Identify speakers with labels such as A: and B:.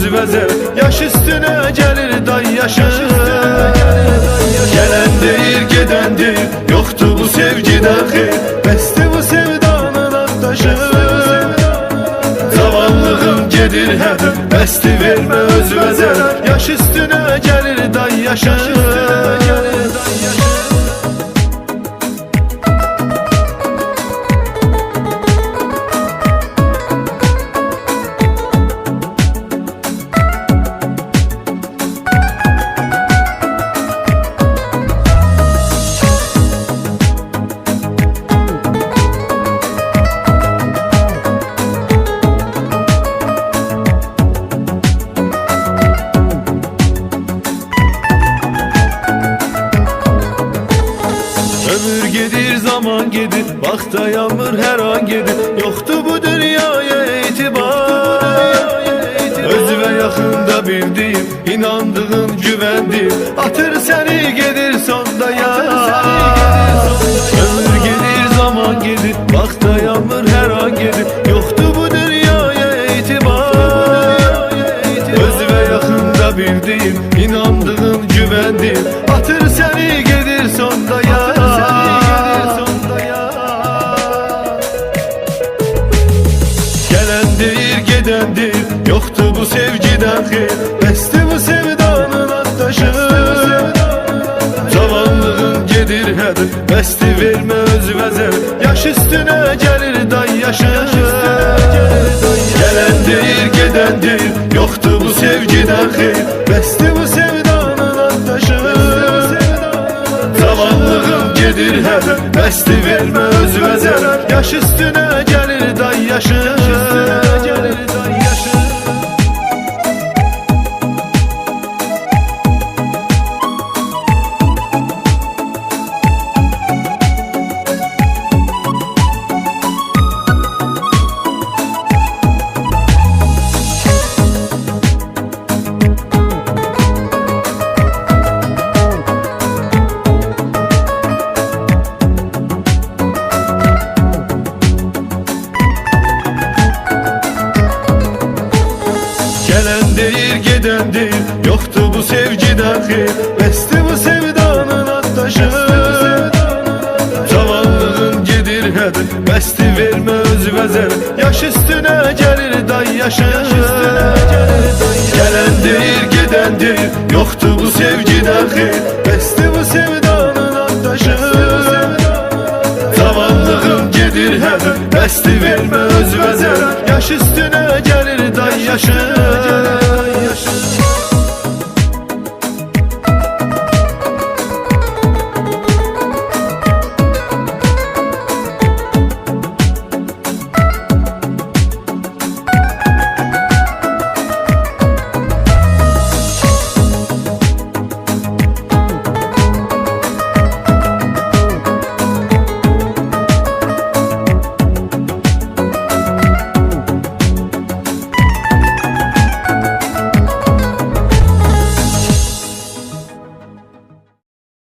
A: öz vəzər. Yaş üstünə gəlir day yaşı. Gələn deyir, gedən deyir, yoxdur bu sevgidən xeyr. Bəsdir bu sevdanın addaşı. Zavallığım gedir hədir, bəsdi vermə öz vəzər. Yaş üstünə gəlir day yaşı. Ömür gedir, zaman gedir, vaxt dayanmır, hər an gedir. Yoxdur bu dünyaya etibar. Öz və yaxında bildiyim, inandığın güvəndir. Atır səni gedir sonda yar. Ömür gedir, zaman gedir, vaxt dayanmır, hər an gedir. Yoxdur bu dünyaya etibar. Öz və yaxında bildiyim, inandığın güvəndir. Atır səni gedir sonda yar. Gedəndir, yoxdur bu sevgidən xeyr. Bəsdir bu sevdanın addaşı. Zavallığın gedir hədir, bəsdi vermə öz vəzər. Yaş üstünə gəlir day yaşı. Gələn deyir, gedən deyir, yoxdur bu sevgidən xeyr. Bəsdir bu sevdanın addaşı. Zavallığın gedir hədir, bəsdi vermə öz vəzər. Yaş üstünə gəlir day yaşı. Gələn deyir, gedən deyir, yoxdur bu sevgidən xeyr. Bəsdir bu sevdanın addaşı. Zavallığın gedir hədir, bəsdi vermə öz vəzər. Yaş üstünə gəlir day yaşı. Gələn deyir, gedən deyir, yoxdur bu sevgidən xeyr. Bəsdir bu sevdanın addaşı. Zavallığın gedir hədir, bəsdi vermə öz vəzər. Yaş üstünə gəlir day yaşı.